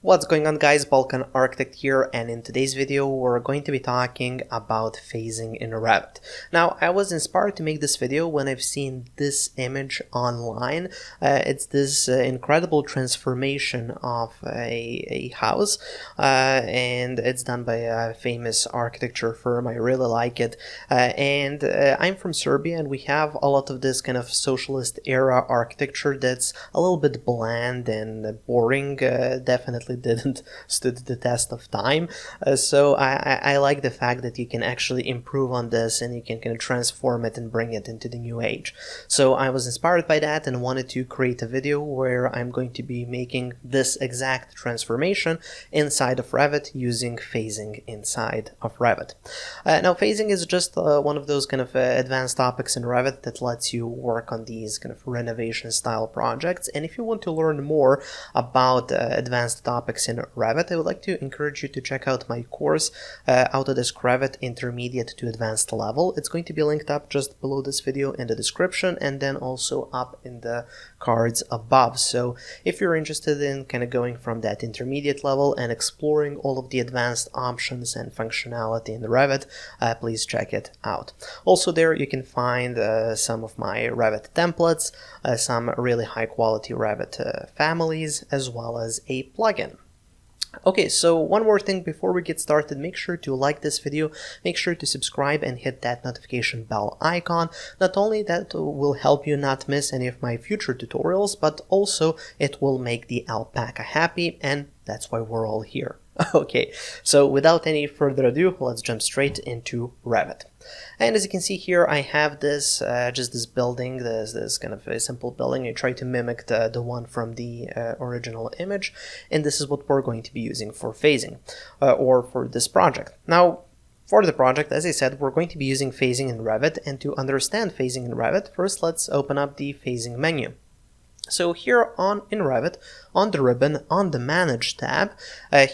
What's going on, guys? Balkan Architect here, and in today's video we're going to be talking about phasing in Revit. Now, I was inspired to make this video when I've seen this image online. It's this incredible transformation of a house, and it's done by a famous architecture firm. I really like it, and I'm from Serbia, and we have a lot of this kind of socialist era architecture that's a little bit bland and boring. Definitely didn't stood the test of time. So I like the fact that you can actually improve on this and you can kind of transform it and bring it into the new age. So I was inspired by that and wanted to create a video where I'm going to be making this exact transformation inside of Revit using phasing inside of Revit. Now, phasing is just one of those kind of advanced topics in Revit that lets you work on these kind of renovation style projects. And if you want to learn more about advanced topics in Revit, I would like to encourage you to check out my course, Autodesk Revit Intermediate to Advanced Level. It's going to be linked up just below this video in the description and then also up in the cards above. So if you're interested in kind of going from that intermediate level and exploring all of the advanced options and functionality in the Revit, please check it out. Also there you can find some of my Revit templates, some really high quality Revit families, as well as a plugin. Okay, so one more thing before we get started, make sure to like this video, make sure to subscribe and hit that notification bell icon. Not only that will help you not miss any of my future tutorials, but also it will make the alpaca happy, and that's why we're all here. Okay, so without any further ado, let's jump straight into Revit. And as you can see here, I have this, just this building, this kind of a simple building. I try to mimic the one from the original image, and this is what we're going to be using for phasing, or for this project. Now, for the project, as I said, we're going to be using phasing in Revit, and to understand phasing in Revit, first let's open up the phasing menu. So here in Revit, on the ribbon, on the Manage tab,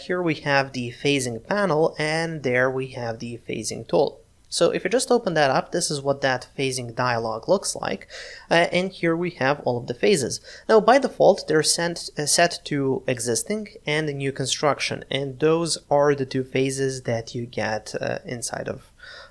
here we have the phasing panel, and there we have the phasing tool. So if you just open that up, this is what that phasing dialog looks like, and here we have all of the phases. Now, by default, they're set to existing and new construction, and those are the two phases that you get inside of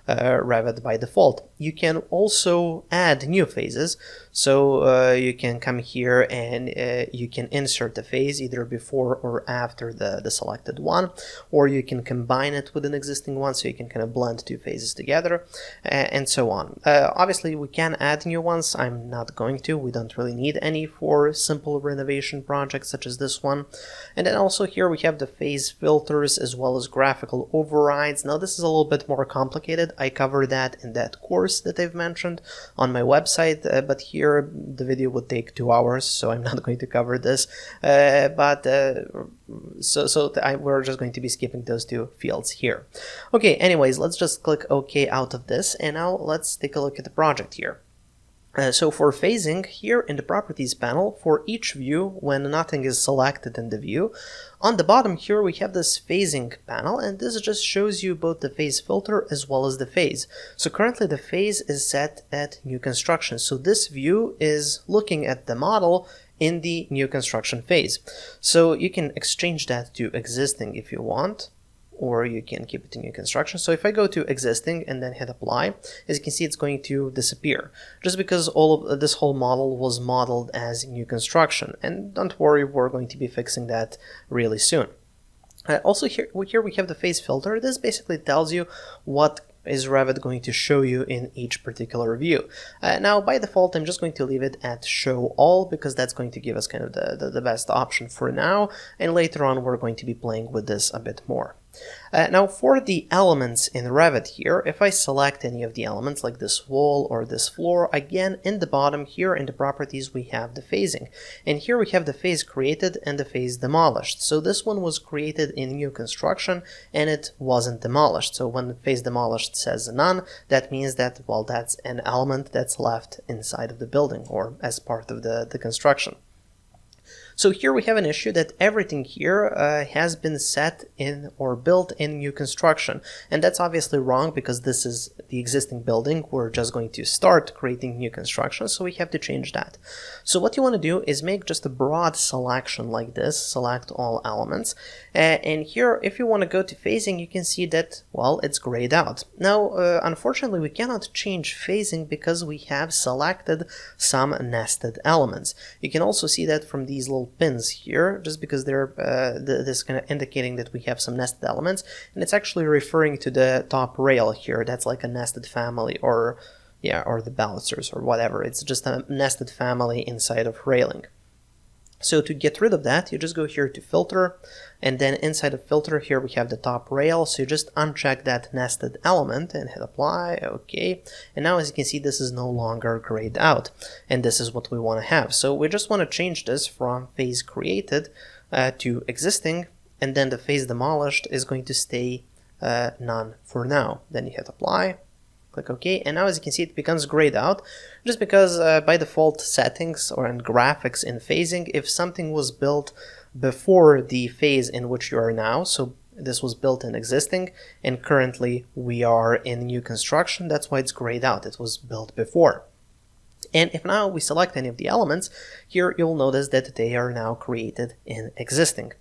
Revit by default. You can also add new phases, so you can come here and you can insert the phase either before or after the selected one, or you can combine it with an existing one, so you can kind of blend two phases together, and so on. Obviously, we can add new ones. I'm not going to. We don't really need any for simple renovation projects such as this one. And then also here we have the phase filters as well as graphical overrides. Now, this is a little bit more complicated. I cover that in that course that I've mentioned on my website, but here the video would take 2 hours, so I'm not going to cover this. We're just going to be skipping those two fields here. Okay, anyways, let's just click OK out of this, and now let's take a look at the project here. So for phasing, here in the Properties panel, for each view, when nothing is selected in the view, on the bottom here we have this phasing panel, and this just shows you both the phase filter as well as the phase. So currently the phase is set at new construction, so this view is looking at the model in the new construction phase. So you can exchange that to existing if you want, or you can keep it in new construction. So if I go to existing and then hit apply, as you can see, it's going to disappear, just because all of this whole model was modeled as new construction. And don't worry, we're going to be fixing that really soon. Also here we have the phase filter. This basically tells you what is Revit going to show you in each particular view. Now, by default, I'm just going to leave it at show all, because that's going to give us kind of the best option for now, and later on we're going to be playing with this a bit more. Now, for the elements in Revit here, if I select any of the elements like this wall or this floor, again in the bottom here in the properties we have the phasing, and here we have the phase created and the phase demolished. So this one was created in new construction and it wasn't demolished. So when the phase demolished says none, that means that, well, that's an element that's left inside of the building or as part of the construction. So here we have an issue that everything here has been set in or built in new construction, and that's obviously wrong because this is the existing building. We're just going to start creating new construction, so we have to change that. So what you want to do is make just a broad selection like this, select all elements, and here if you want to go to phasing, you can see that, well, it's grayed out. Now unfortunately we cannot change phasing because we have selected some nested elements. You can also see that from these little pins here, just because they're this kind of indicating that we have some nested elements, and it's actually referring to the top rail here. That's like a nested family, or the balusters or whatever. It's just a nested family inside of railing. So to get rid of that, you just go here to filter, and then inside of filter here we have the top rail. So you just uncheck that nested element and hit apply. Okay, and now as you can see, this is no longer grayed out, and this is what we want to have. So we just want to change this from phase created to existing, and then the phase demolished is going to stay none for now. Then you hit apply, click OK, and now as you can see, it becomes grayed out, just because by default settings or in graphics in phasing, if something was built before the phase in which you are now, so this was built in existing and currently we are in new construction, that's why it's grayed out. It was built before. And if now we select any of the elements, here you'll notice that they are now created in existing.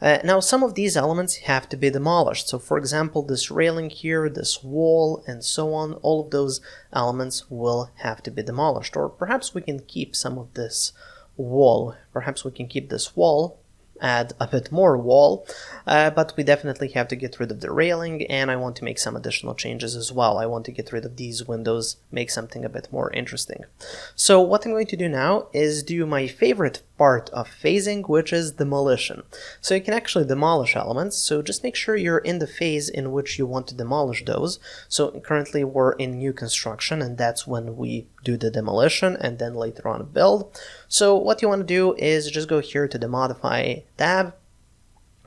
Now some of these elements have to be demolished. So for example, this railing here, this wall, and so on, all of those elements will have to be demolished. Or perhaps we can keep some of this wall. Perhaps we can keep this wall, add a bit more wall, but we definitely have to get rid of the railing, and I want to make some additional changes as well. I want to get rid of these windows, make something a bit more interesting. So what I'm going to do now is do my favorite part of phasing, which is demolition. So you can actually demolish elements, so just make sure you're in the phase in which you want to demolish those. So currently we're in new construction, and that's when we do the demolition and then later on build. So what you want to do is just go here to the modify tab,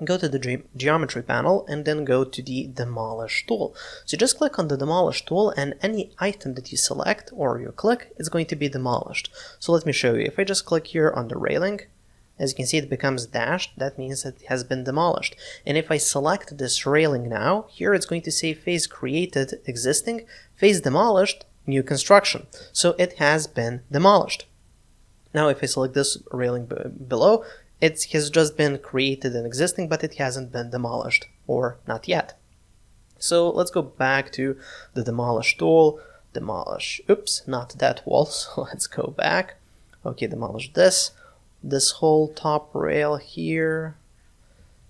go to the geometry panel, and then go to the demolish tool. So just click on the demolish tool, and any item that you select or you click is going to be demolished. So let me show you. If I just click here on the railing, as you can see, it becomes dashed. That means it has been demolished. And if I select this railing now, here it's going to say phase created existing, phase demolished, new construction. So it has been demolished. Now if I select this railing below, it has just been created and existing, but it hasn't been demolished, or not yet. So let's go back to the demolish tool, demolish, oops, not that wall, so let's go back. Okay, demolish this whole top rail here.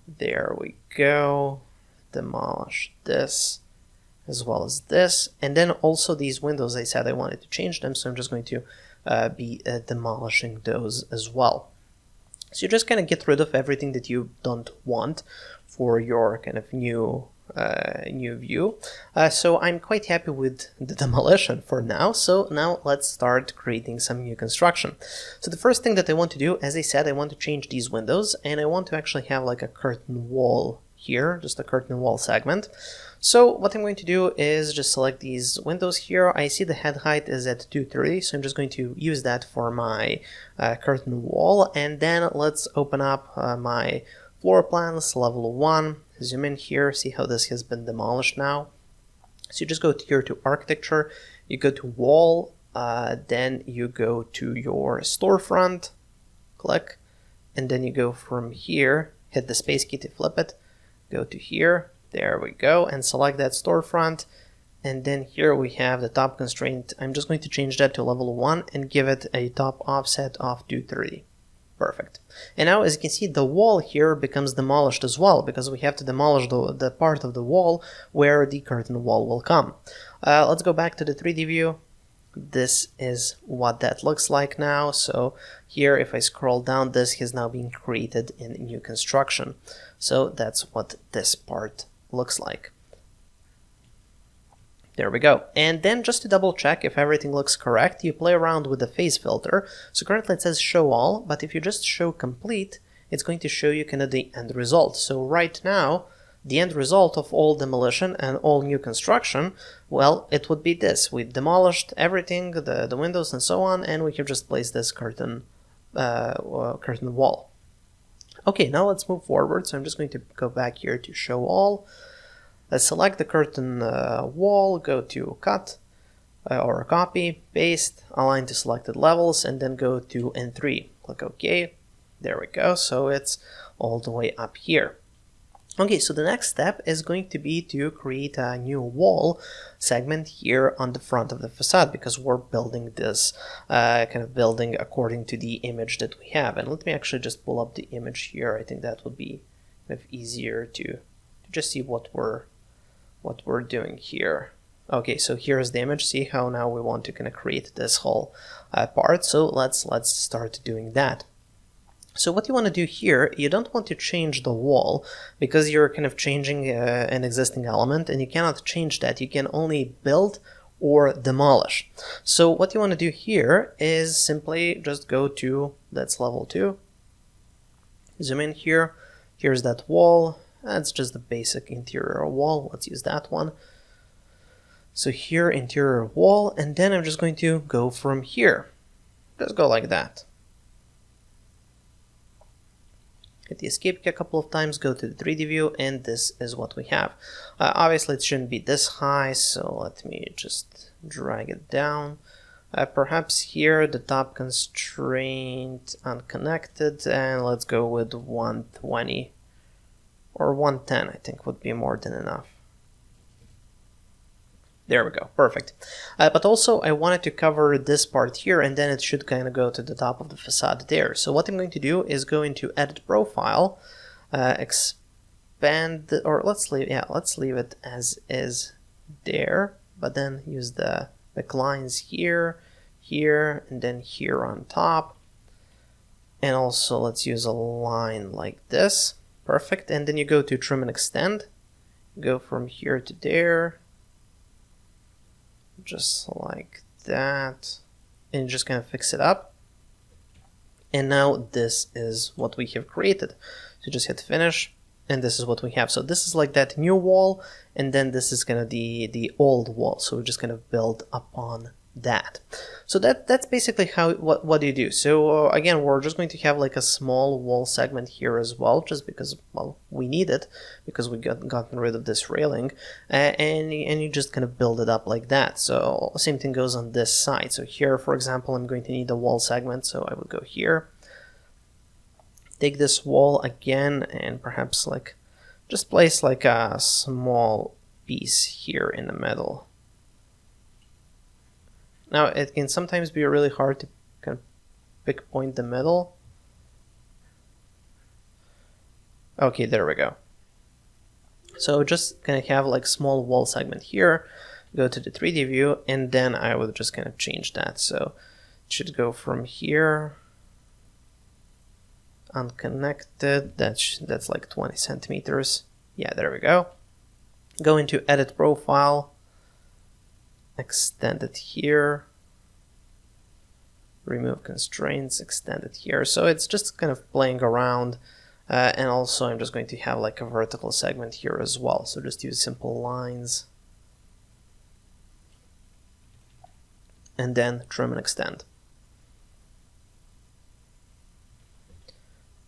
There we go. Demolish this, as well as this, and then also these windows. I said I wanted to change them, so I'm just going to be demolishing those as well. So you just kind of get rid of everything that you don't want for your kind of new view. So I'm quite happy with the demolition for now. So now let's start creating some new construction. So the first thing that I want to do, as I said, I want to change these windows, and I want to actually have like a curtain wall here, just a curtain wall segment. So what I'm going to do is just select these windows here. I see the head height is at 230, so I'm just going to use that for my curtain wall. And then let's open up my floor plans, level 1, zoom in here, see how this has been demolished now. So you just go here to architecture, you go to wall, then you go to your storefront, click, and then you go from here, hit the space key to flip it, go to here, there we go, and select that storefront. And then here we have the top constraint. I'm just going to change that to level 1 and give it a top offset of 230. Perfect. And now as you can see, the wall here becomes demolished as well, because we have to demolish the part of the wall where the curtain wall will come. Let's go back to the 3D view. This is what that looks like now. So here, if I scroll down, this has now been created in new construction. So that's what this part looks like. There we go. And then just to double check if everything looks correct, you play around with the phase filter. So currently it says show all, but if you just show complete, it's going to show you kind of the end result. So right now, the end result of all demolition and all new construction, well, it would be this. We've demolished everything, the windows and so on, and we have just placed this curtain wall. Okay, now let's move forward. So I'm just going to go back here to show all. Let's select the curtain wall, go to cut or copy, paste, align to selected levels, and then go to N3. Click OK. There we go. So it's all the way up here. Okay, so the next step is going to be to create a new wall segment here on the front of the facade, because we're building this kind of building according to the image that we have. And let me actually just pull up the image here. I think that would be kind of easier to just see what we're doing here. Okay, so here's the image. See how now we want to kind of create this whole part. So let's start doing that. So what you want to do here, you don't want to change the wall because you're kind of changing an existing element, and you cannot change that. You can only build or demolish. So what you want to do here is simply just go to, that's level 2. Zoom in here. Here's that wall. That's just the basic interior wall. Let's use that one. So here, interior wall, and then I'm just going to go from here. Just go like that. Hit the escape key a couple of times, go to the 3D view, and this is what we have. Obviously it shouldn't be this high, so let me just drag it down. Perhaps here the top constraint unconnected, and let's go with 120 or 110, I think would be more than enough. There we go, perfect. But also I wanted to cover this part here, and then it should kind of go to the top of the facade there. So what I'm going to do is go into Edit Profile, expand, or let's leave it as is there, but then use the lines here, here, and then here on top. And also let's use a line like this, perfect. And then you go to Trim and Extend, go from here to there, just like that, and just kind of fix it up. And now this is what we have created. So just hit finish, and this is what we have. So this is like that new wall, and then this is kind of the old wall. So we're just going to build upon that. So that's basically what you do. So again, we're just going to have like a small wall segment here as well, just because, well, we need it because we gotten rid of this railing, and you just kind of build it up like that. So same thing goes on this side. So here, for example, I'm going to need a wall segment, so I would go here, take this wall again, and perhaps like just place like a small piece here in the middle. Now, it can sometimes be really hard to kind of pinpoint the middle. Okay, there we go. So just kind of have like small wall segment here, go to the 3D view, and then I would just kind of change that. So it should go from here, unconnected, that's like 20 centimeters. Yeah, there we go. Go into Edit Profile, extend it here, remove constraints, extend it here. So it's just kind of playing around, and also I'm just going to have like a vertical segment here as well. So just use simple lines, and then trim and extend.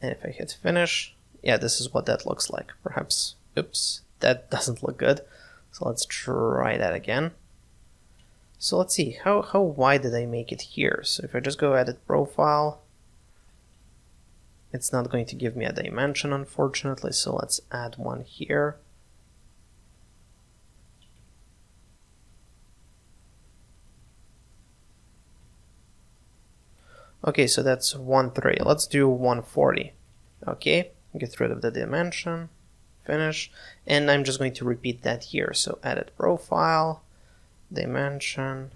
And if I hit finish, yeah, this is what that looks like. Perhaps, oops, that doesn't look good. So let's try that again. So let's see, how wide did I make it here? So if I just go Edit Profile, it's not going to give me a dimension, unfortunately, so let's add one here. Okay, so that's 130. Let's do 140. Okay, get rid of the dimension, finish, and I'm just going to repeat that here. So Edit Profile, dimension,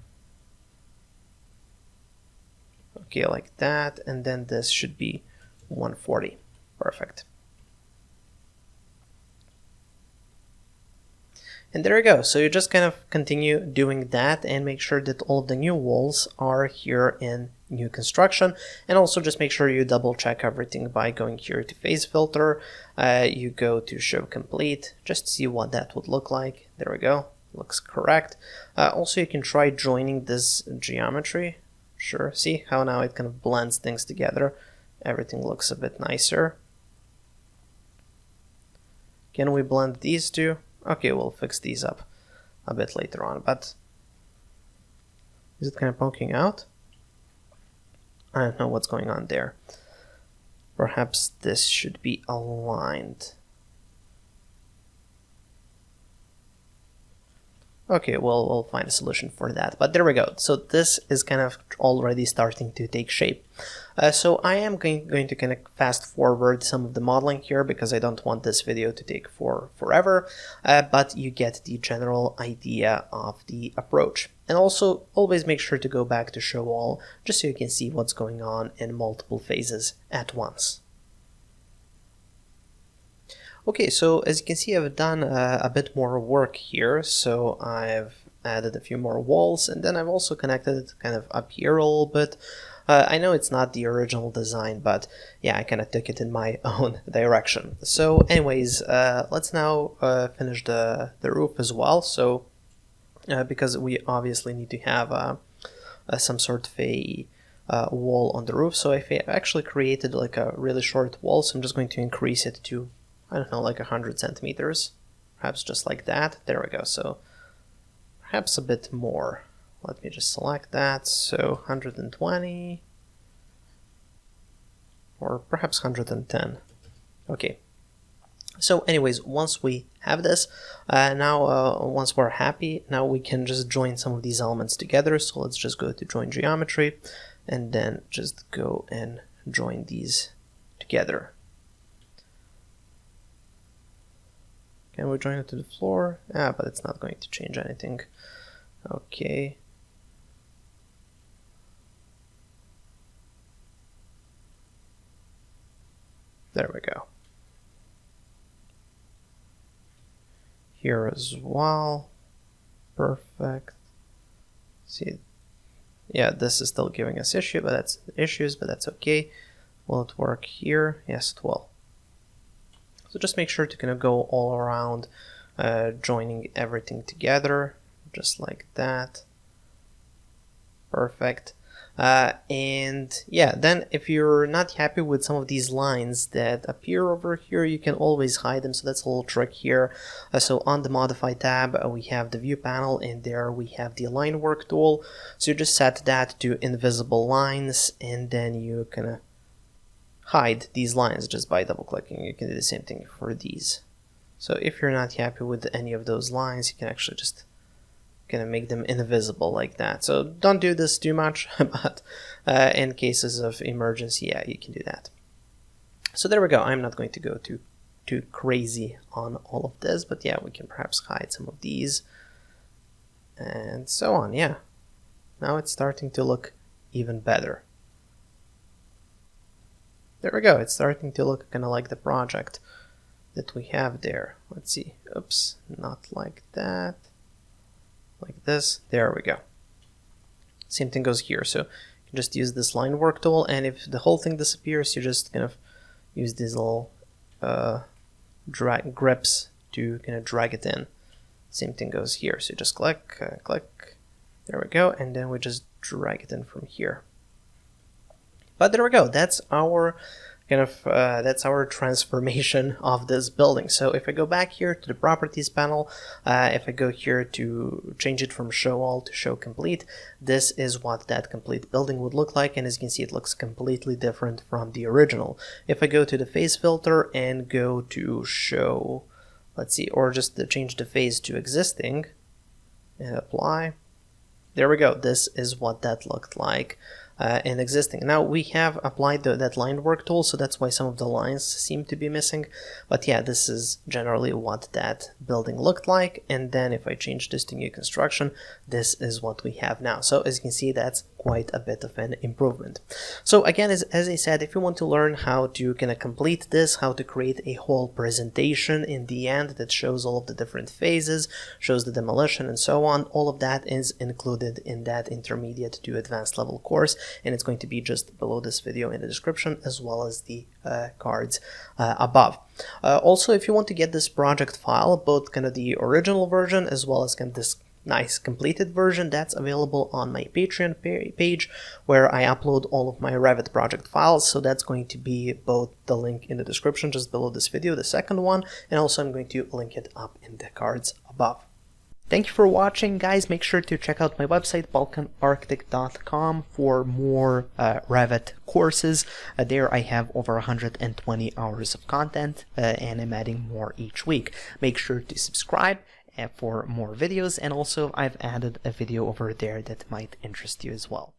okay, like that, and then this should be 140. Perfect. And there you go. So you just kind of continue doing that and make sure that all of the new walls are here in new construction, and also just make sure you double check everything by going here to Phase Filter. You go to Show Complete, just see what that would look like. There we go. Looks correct. Also, you can try joining this geometry. Sure, see how now it kind of blends things together. Everything looks a bit nicer. Can we blend these two? Okay, we'll fix these up a bit later on, but is it kind of poking out? I don't know what's going on there. Perhaps this should be aligned. Okay, well, we'll find a solution for that, but there we go. So this is kind of already starting to take shape. So I am going to kind of fast forward some of the modeling here because I don't want this video to take forever, but you get the general idea of the approach. And also always make sure to go back to show all, just so you can see what's going on in multiple phases at once. Okay, so as you can see, I've done a bit more work here. So I've added a few more walls, and then I've also connected it kind of up here a little bit. I know it's not the original design, but yeah, I kind of took it in my own direction. So anyways, let's now finish the roof as well. So because we obviously need to have some sort of a wall on the roof. So I've actually created like a really short wall, so I'm just going to increase it to, I don't know, like 100 centimeters, perhaps just like that. There we go. So perhaps a bit more. Let me just select that. So 120 or perhaps 110. Okay. So anyways, once we have this, once we're happy, now we can just join some of these elements together. So let's just go to join geometry and then just go and join these together. Can we join it to the floor? But it's not going to change anything. Okay. There we go. Here as well. Perfect. See, yeah, this is still giving us issues, but that's okay. Will it work here? Yes, it will. So just make sure to kind of go all around, joining everything together, just like that. Perfect. And yeah, then if you're not happy with some of these lines that appear over here, you can always hide them. So that's a little trick here. So on the Modify tab, we have the View panel, and there we have the Align Work tool. So you just set that to Invisible Lines, and then you kind of hide these lines just by double clicking. You can do the same thing for these. So if you're not happy with any of those lines, you can actually just kind of make them invisible like that. So don't do this too much, but in cases of emergency, yeah, you can do that. So there we go. I'm not going to go too crazy on all of this, but yeah, we can perhaps hide some of these and so on. Yeah, now it's starting to look even better. There we go. It's starting to look kind of like the project that we have there. Let's see. Oops, not like that. Like this. There we go. Same thing goes here. So you can just use this line work tool, and if the whole thing disappears, you just kind of use these little drag grips to kind of drag it in. Same thing goes here. So you just click, click. There we go, and then we just drag it in from here. But there we go. That's our that's our transformation of this building. So if I go back here to the properties panel, if I go here to change it from show all to show complete, this is what that complete building would look like. And as you can see, it looks completely different from the original. If I go to the phase filter and go to show, let's see, or just to change the phase to existing and apply, there we go. This is what that looked like in existing. Now we have applied that line work tool, so that's why some of the lines seem to be missing. But yeah, this is generally what that building looked like. And then if I change this to new construction, this is what we have now. So as you can see, that's quite a bit of an improvement. So again, as I said, if you want to learn how to kind of complete this, how to create a whole presentation in the end that shows all of the different phases, shows the demolition and so on, all of that is included in that intermediate to advanced level course, and it's going to be just below this video in the description, as well as the cards above. Also, if you want to get this project file, both kind of the original version as well as kind of this nice completed version that's available on my Patreon page, where I upload all of my Revit project files. So that's going to be both the link in the description just below this video, the second one, and also I'm going to link it up in the cards above. Thank you for watching, guys. Make sure to check out my website, balkanarchitect.com, for more Revit courses. There I have over 120 hours of content, and I'm adding more each week. Make sure to subscribe for more videos, and also I've added a video over there that might interest you as well.